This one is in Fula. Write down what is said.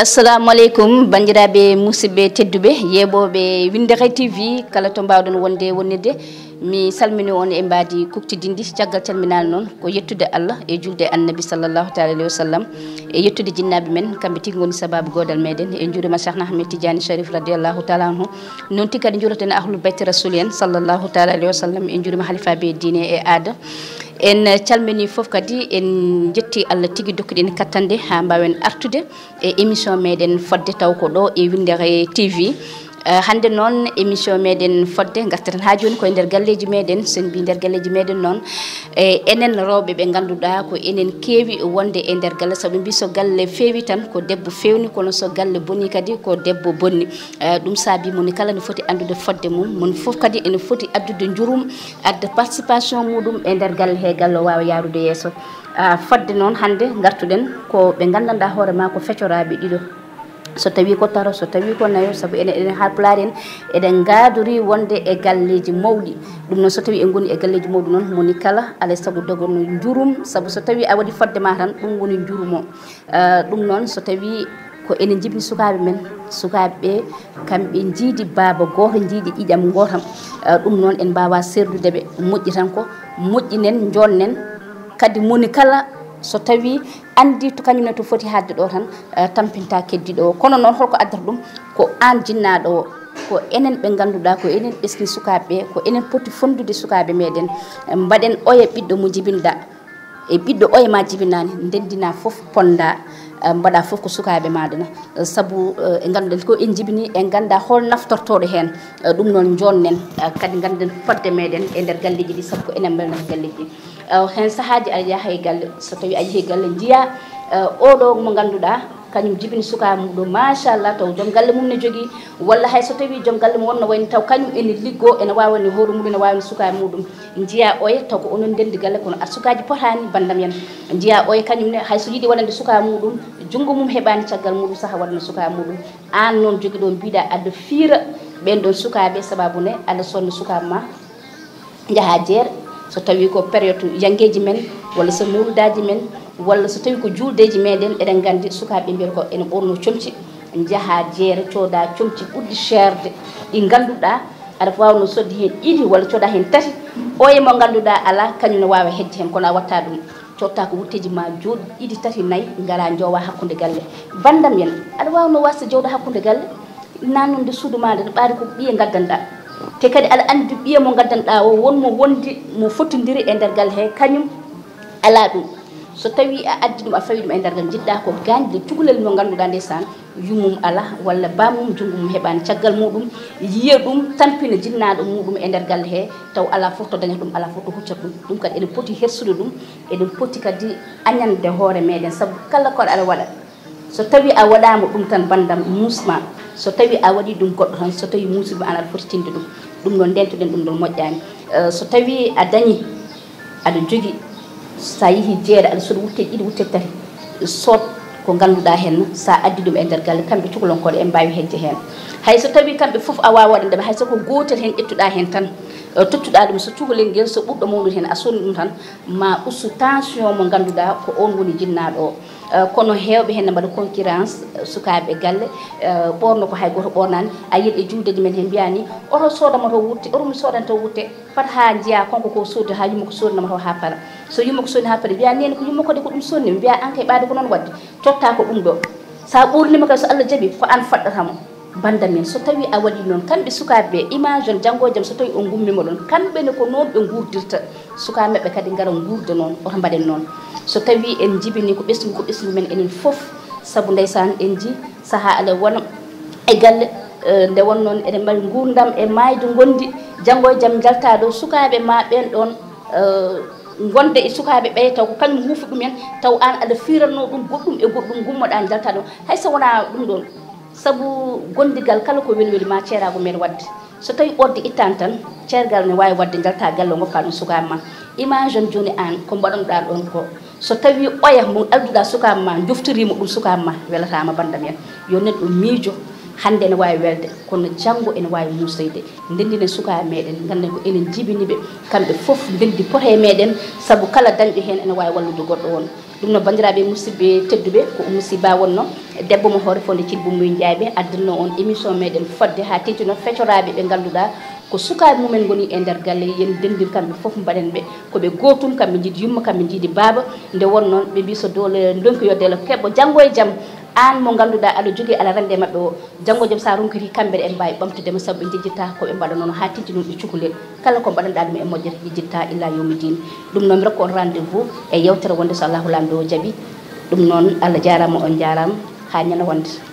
Assalamu alaikum bandiraɓe musidɓe tedduɓe yeɓoɓe Windere TV kala to mbawɗon wonnide mi salmini on e mbadi kuktidindi caggal calminal noon ko yettude Allah e julde annabi sallallahu taala alayhi wa sallam e yettude jinnaɓe men kamɓe tigui goni sababu godal meɗen e juurima Cheikhna Ahmed Tidiane Sharif radiallahu taala anhu noon tigui kadi juuraten ahlul bayti rasul en sallallahu taala alayhi wa sallam e juurima halifaɓe diine e aada en calmini foof kadi en jetti Allah tigui dokkuɗen kattande ha mbawen artude e émission meɗen fodde taw ko ɗo e Windere TV hande noon émission meɗen fodde gartaten ha joni koye nder galleji meɗen sen mbi nder galleji meɗen noon enen rewɓe ɓe ganduɗa ko enen keewi wonde e nder galle saabu mbi so galle feewi tan ko debbo fewni kono so galle bonni kadi ko debbo bonni ɗum saabi moni kala ne foti andude fodde mum mon foof kadi ene foti addude jurum adda participation muɗum e nder galle he galle o wawa yarude yesso fodde noon hande gartuɗen ko ɓe gandanɗa hoorema ko feccoraɓe ɗiɗo so tawi ko taro so tawi ko nayo saabu enen Haalpulaar en eɗen gadori wonde e galleji mawɗi ɗum noon so tawi en goni e galleji mawɗi noon moni kala alay saago dogono jurum saabu so tawi a waɗi fodde ma tan ɗum woni jurum o ɗum noon so tawi ko enen jibini sukaɓe men sukaɓeɓe kamɓe jiidi baaba goto jiidi ƴiƴam gotam ɗum noon en mbawa serdudeɓe moƴƴi tan ko moƴƴinen jonnen kadi moni kala so tawi andi to kañumne to foti hadde ɗo tan tampinta keddiɗo o kono noon holko addata ɗum ko an jinnaɗo o ko enen ɓe ganduɗa ko enen ɓesni sukaɓeɓe ko enen poti fondude sukaɓe meɗen mbaɗen oya ɓiɗɗo mo jibinɗa e ɓiɗɗo oya ma jibinani ndendina foof ponda mbaɗa foof ko sukaɓe maɗana saabu e ganduɗen ko en jibini en ganda hol naftortoɗo hen ɗum noon jonnen kadi ganden fodde meɗen e nder galleji ɗi saabu ko enen belnata galleji ɗi hen sahaji aɗa yaha e galle so tawi a yeehi galle jiiya oɗo mo ganduɗa kañum jibini suka muɗum machallah taw joom galle mum ne jogui walla hay so tawi joom galle mum wonno wayni taw kañum ene liggo ene wawani hoore muɗum ene wawani suka muɗum jiiya oya taw ko onon ndendi galle kono sukaji potani bandam yen jiiya oya kañumne hay so yiiɗi waɗande suka muɗum junggo mum heɓani caggal muɗum saaha waɗana suka muɗum an noon jogui ɗo mbiɗa aɗa fiira ɓen ɗon sukaɓe sababune aɗa sonna sukaɓe ma jaaha jeere so tawi ko période janggueji men walla so mawludaji men walla so tawi ko juldeji meɗen eɗen gandi sukaɓe mbiyata ko ene ɓorno comci jaaha jeere cooda comci ɓurɗi cherde ɗi ganduɗa aɗa wawno sodde hen ɗiɗi walla cooda hen tati oye mo ganduɗa ala kañum ne wawa hedde hen kono a watta ɗum cotta ko wutteji ma joɗi ɗiɗi tati nayyi gara jowa hakkude galle bandam yen aɗa wawno wasde jowde hakkude galle nannude suudu ma nde ɓaari ko ɓiye gaddanɗa te kadi aɗa andi ɓiye mo gaddanɗa o wonmo wondi mo fottodiri e nder galle he kañum ala ɗum so tawi a addi ɗum a fawi ɗum e nder galle jiɗɗa ko gañde cukalel mo ganduɗa ndesan yummum ala walla bamum jungo mum heɓani caggal muɗum yiya ɗum tampina jinnaɗo muɗum e nder galle he taw ala foof to dañata ɗum ala foof to huccata ɗum kadi eɗen poti hersude ɗum eɗen poti kadi añande hoore meɗen saabu kala koɗo aɗa waɗa so tawi a waɗama ɗum tan bandam musma so tawi a waɗi ɗum goɗɗo tan so tawi musidɓe an aɗa foti tinde ɗum ɗon ndentoɗen ɗum ɗon moƴƴani so tawi a dañi aɗa jogui sa yeehi jeere aɗa sooda wutteji ɗiɗi wutteji tati sood ko ganduɗa hen sa addi ɗum e nder galle kamɓe cukalonkoɗe en mbawi hedde hen hay so tawi kamɓe foof a wawa waɗandeɓe hay soko gotel hen ƴettuɗa hen tan tottuɗa ɗum so cukalel nguel so ɓurɗo mawnude hen a sonni ɗum tan ma ustu tension mo ganduɗa ko on woni jinnaɗo o kono hewɓe hen ne mbaɗa concurrence sukaɓe galle ɓorno ko hay goto ɓornani a yiiɗ e juldeji men hen mbiyani oto sodama to wutte oto mi sodanta to wutte pat ha jiiya konko ko sodde ha yumma ko sodnama to ha para so yumma ko sodni ha para mbiya nene ko yumma kode ko ɗum sonni mbiya an kay ɓaade ko noon wadde totta ko ɗum ɗo sa ɓurnima kay so Allah jaaɓi ko an faɗɗatamo bandam men so tawi a waɗi noon kamɓe sukaɓeɓe image on janggo e jaam so tawi o gummima ɗon kamɓene ko noon ɓe gurdirta sukaɓeɓe kadi gara gurda noon oto mbaɗen noon so tawi en jibini ko ɓesgu men enen foof saabu ndeysan en ji saaha ala wona e galle nde won noon eɗen mbaɗi gurdam e mayde gondi janggo e jaam jalta ɗo sukaɓe ma ɓen ɗon gonde e sukaɓe ɓe taw ko kañum huufi ɗumen taw an aɗa firanno ɗum goɗɗum e goɗɗum gummoɗa jalta ɗum hay so wona ɗum ɗon saabu gondigal kala ko weli ma ceerago men wadde so tawi ɓorde ittani tan ceergal ne wawi wadde jalta galle o goppa ɗum sukaɓe ma imagine joni an ko mbaɗonɗa ɗon ko so tawi oya mo adduɗa sukaɓe ma joftorima ɗum sukaɓe ma welatama bandam en yo neɗɗo miijo hande ene wawi welde kono janggo ene wawi musayde ndendinen suka meɗen ganden ko enen jibiniɓe kamɓe foof ndendi poto e meɗen saabu kala dañɗo hen ene wawi wallude goɗɗo won ɗum noon bandiraɓe musidɓe tedduɓe ko musiba wonno debbo mo hoore fonde cilbumuy ndiayɓe addano on émission meɗen fodde ha tentino fecoraɓe ɓe ganduɗa ko sukaɓe mumen goni e nder galle yen dendir kamɓe foof mbaɗen ɓe koɓe gotum kamɓe jiiɗi yumma kamɓe jiiɗi baaba nde won noon ɓe mbi so dole donkoyodelo keɓɓo janggo e jaam an mo ganduɗa aɗa jogui ala rende mabɓe o janggo jaam sa ronkiri kamɓe en mbawi ɓamtudema saabu ɓe jejjitta koɓe mbaɗa noon ha tinti noon ɓe cukalel kala ko mbaɗanɗa ɗum e moƴƴere jejjitta illa yawmidine ɗum noon mi rokko on rendez vous e yewtere wonde so Allahu lamɗo o jaaɓi ɗum noon Allah jarama on jarama ha ñana wonde